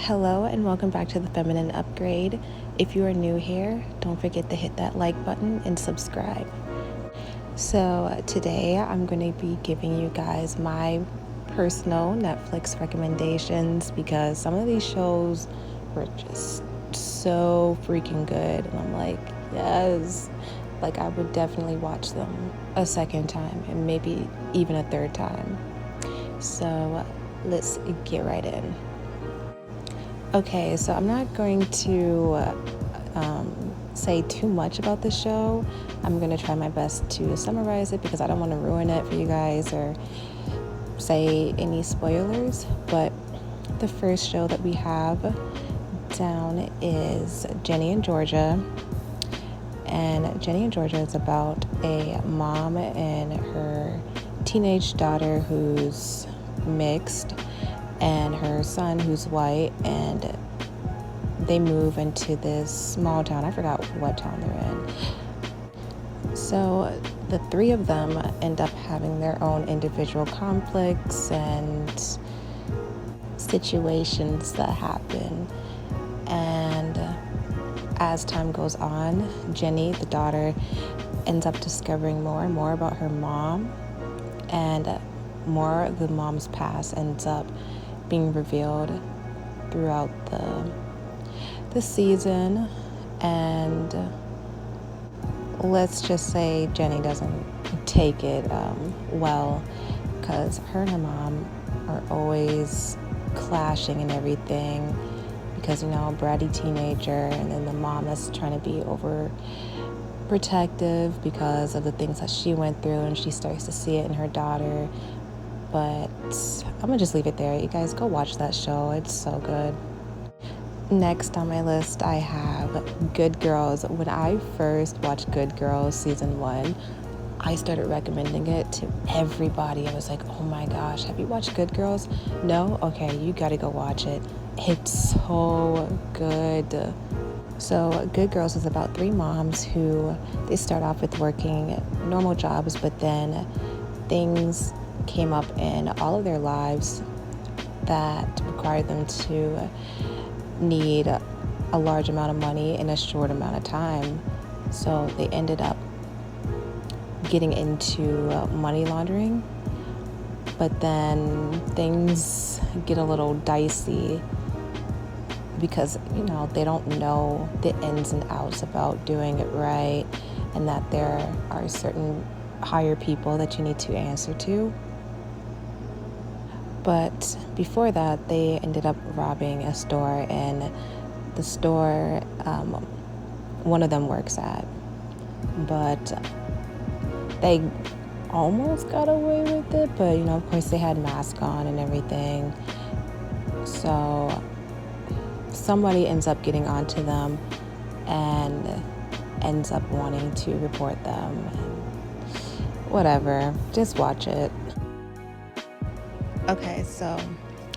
Hello and welcome back to the Feminine Upgrade. If you are new here, don't forget to hit that like button and subscribe. So today I'm going to be giving you guys my personal Netflix recommendations because some of these shows were just so freaking good, and I'm like, yes, like I would definitely watch them a second time and maybe even a third time. So let's get right in. Okay, so I'm not going to say too much about the show. I'm going to try my best to summarize it because I don't want to ruin it for you guys or say any spoilers. But the first show that we have down is Jenny and Georgia. And Jenny and Georgia is about a mom and her teenage daughter who's mixed and her son who's white, and they move into this small town. I forgot what town they're in. So the three of them end up having their own individual conflicts and situations that happen. And as time goes on, Jenny, the daughter, ends up discovering more and more about her mom, and more of the mom's past ends up being revealed throughout the season. And let's just say Jenny doesn't take it well, because her and her mom are always clashing and everything, because bratty teenager, and then the mom that's trying to be over protective because of the things that she went through, and she starts to see it in her daughter. But I'm gonna just leave it there. You guys go watch that show. It's so good. Next on my list, I have Good Girls. When I first watched Good Girls season 1, I started recommending it to everybody. I was like, oh my gosh, have you watched Good Girls? No? Okay, you gotta go watch it. It's so good. So Good Girls is about 3 moms who, they start off with working normal jobs, but then things came up in all of their lives that required them to need a large amount of money in a short amount of time. So they ended up getting into money laundering, but then things get a little dicey because they don't know the ins and outs about doing it right, and that there are certain higher people that you need to answer to. But before that, they ended up robbing a store, and the store one of them works at. But they almost got away with it, but of course they had masks on and everything. So somebody ends up getting onto them and ends up wanting to report them. Whatever, just watch it. Okay, so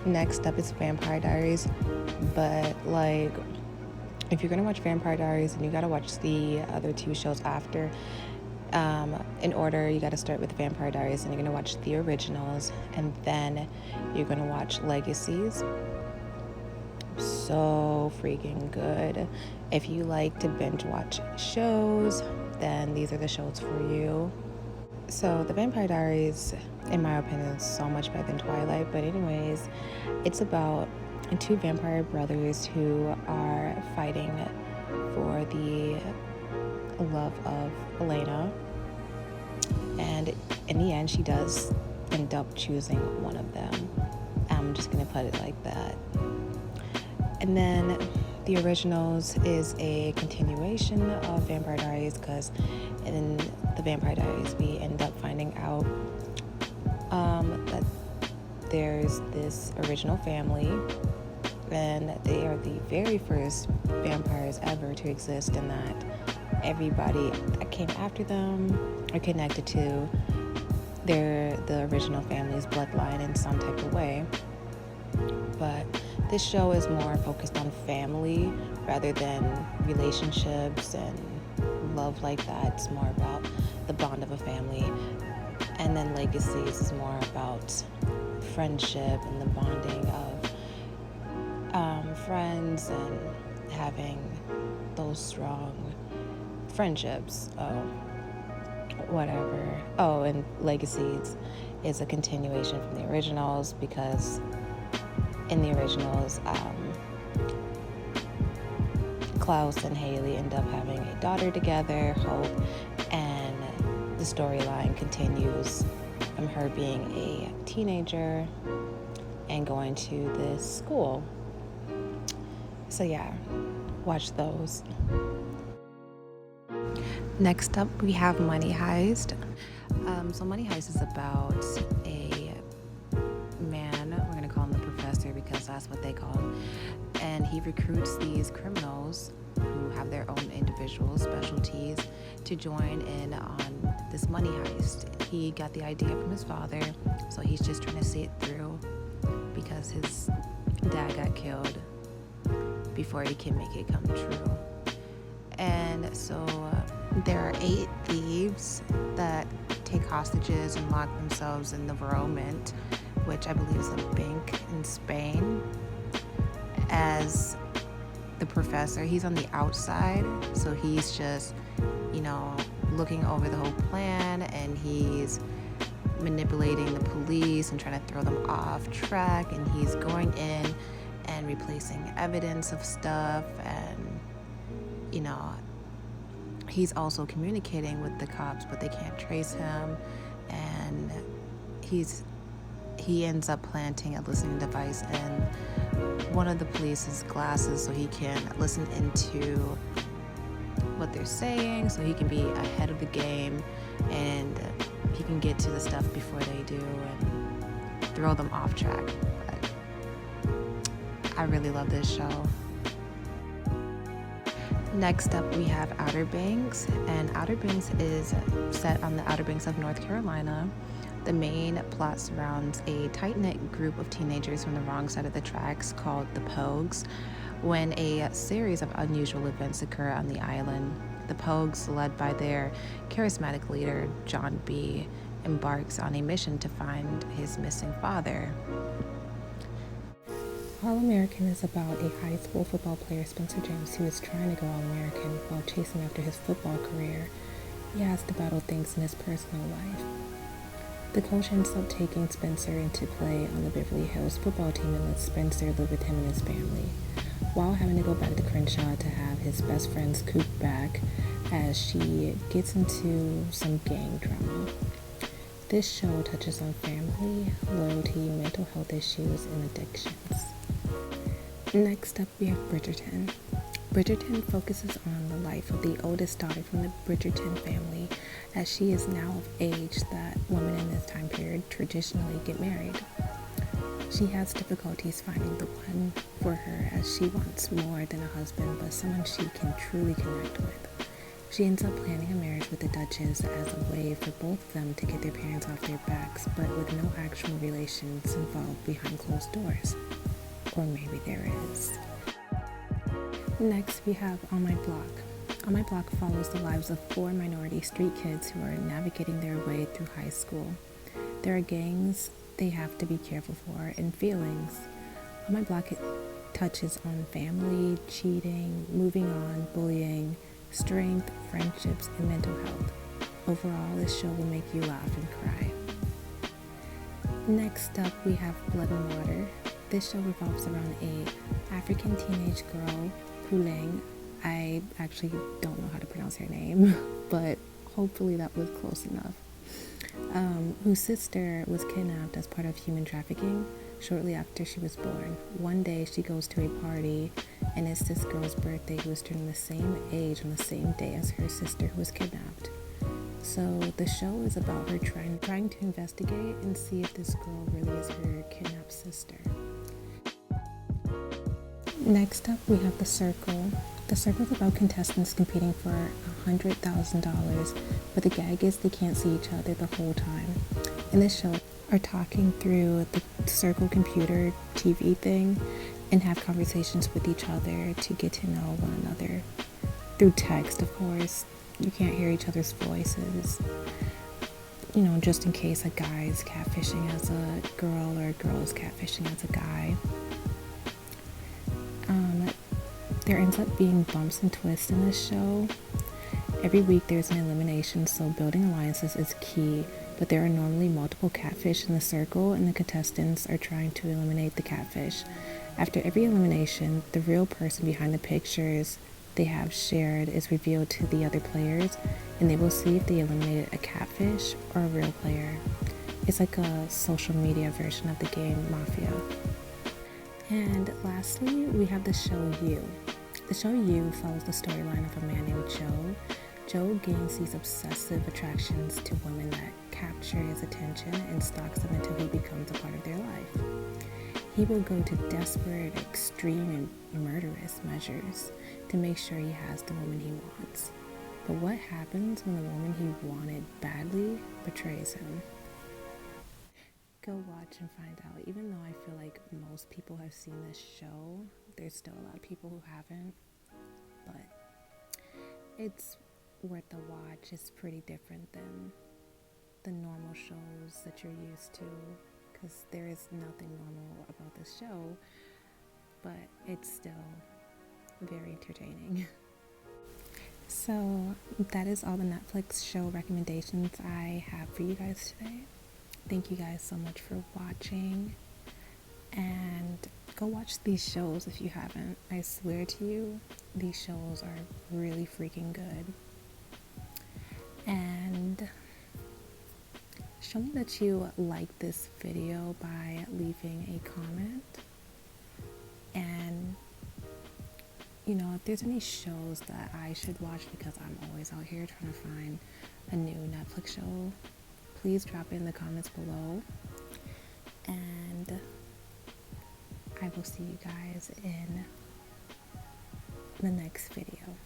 next up is Vampire Diaries, but if you're gonna watch Vampire Diaries, and you gotta watch the other 2 shows after, in order. You gotta start with Vampire Diaries, and you're gonna watch the originals, and then you're gonna watch Legacies. So freaking good. If you like to binge watch shows, then these are the shows for you. So the Vampire Diaries, in my opinion, is so much better than Twilight. But anyways, it's about 2 vampire brothers who are fighting for the love of Elena. And in the end, she does end up choosing one of them. I'm just going to put it like that. And then the originals is a continuation of Vampire Diaries, because in the Vampire Diaries we end up finding out that there's this original family, and they are the very first vampires ever to exist, and that everybody that came after them are connected to the original family's bloodline in some type of way. But this show is more focused on family rather than relationships and love like that. It's more about the bond of a family. And then Legacies is more about friendship and the bonding of friends and having those strong friendships. Whatever. Oh, and Legacies is a continuation from the originals because in the originals, Klaus and Haley end up having a daughter together, Hope, and the storyline continues from her being a teenager and going to this school. So yeah, watch those. Next up, we have Money Heist. So Money Heist is about a man, we're gonna call him the professor because that's what they call him, and he recruits these criminals who have their own individual specialties to join in on this money heist. He got the idea from his father, so he's just trying to see it through because his dad got killed before he can make it come true. And so there are 8 thieves that take hostages and lock themselves in the Varro Mint, which I believe is a bank in Spain. As the professor, he's on the outside, so he's just, looking over the whole plan, and he's manipulating the police and trying to throw them off track, and he's going in and replacing evidence of stuff, and he's also communicating with the cops, but they can't trace him, and he ends up planting a listening device in one of the police's glasses so he can listen into what they're saying, so he can be ahead of the game and he can get to the stuff before they do and throw them off track. But I really love this show. Next up, we have Outer Banks, and Outer Banks is set on the Outer Banks of North Carolina. The main plot surrounds a tight-knit group of teenagers from the wrong side of the tracks called the Pogues. When a series of unusual events occur on the island, the Pogues, led by their charismatic leader, John B., embarks on a mission to find his missing father. All-American is about a high school football player, Spencer James, who is trying to go All-American while chasing after his football career. He has to battle things in his personal life. The coach ends up taking Spencer into play on the Beverly Hills football team and lets Spencer live with him and his family, while having to go back to Crenshaw to have his best friend's Coop back as she gets into some gang drama. This show touches on family, loyalty, mental health issues, and addictions. Next up, we have Bridgerton. Bridgerton focuses on the life of the oldest daughter from the Bridgerton family, as she is now of age that women in this time period traditionally get married. She has difficulties finding the one for her, as she wants more than a husband, but someone she can truly connect with. She ends up planning a marriage with the Duchess as a way for both of them to get their parents off their backs, but with no actual relations involved behind closed doors. Or maybe there is. Next, we have On My Block. On My Block follows the lives of 4 minority street kids who are navigating their way through high school. There are gangs they have to be careful for, and feelings. On My Block, it touches on family, cheating, moving on, bullying, strength, friendships, and mental health. Overall, this show will make you laugh and cry. Next up, we have Blood and Water. This show revolves around a African teenage girl, Pulang. I actually don't know how to pronounce her name, but hopefully that was close enough. Whose sister was kidnapped as part of human trafficking shortly after she was born. One day she goes to a party, and it's this girl's birthday who is turning the same age on the same day as her sister who was kidnapped. So the show is about her trying to investigate and see if this girl really is her kidnapped sister. Next up, we have The Circle. The Circle is about contestants competing for $100,000, but the gag is they can't see each other the whole time. In this show, are talking through the Circle computer TV thing and have conversations with each other to get to know one another. Through text, of course. You can't hear each other's voices. Just in case a guy is catfishing as a girl or a girl is catfishing as a guy. There ends up being bumps and twists in this show. Every week there's an elimination, so building alliances is key, but there are normally multiple catfish in the circle, and the contestants are trying to eliminate the catfish. After every elimination, the real person behind the pictures they have shared is revealed to the other players, and they will see if they eliminated a catfish or a real player. It's like a social media version of the game Mafia. And lastly, we have the show You. The show You follows the storyline of a man named Joe. Joe gains these obsessive attractions to women that capture his attention and stalks them until he becomes a part of their life. He will go to desperate, extreme, and murderous measures to make sure he has the woman he wants. But what happens when the woman he wanted badly betrays him? Go watch and find out. Even though I feel like most people have seen this show, there's still a lot of people who haven't. But it's worth a watch. It's pretty different than the normal shows that you're used to, because there is nothing normal about this show, but it's still very entertaining. So that is all the Netflix show recommendations I have for you guys today. Thank you guys so much for watching, and go watch these shows if you haven't. I swear to you, these shows are really freaking good. And show me that you like this video by leaving a comment. And if there's any shows that I should watch, because I'm always out here trying to find a new Netflix show, please drop it in the comments below. And I will see you guys in the next video.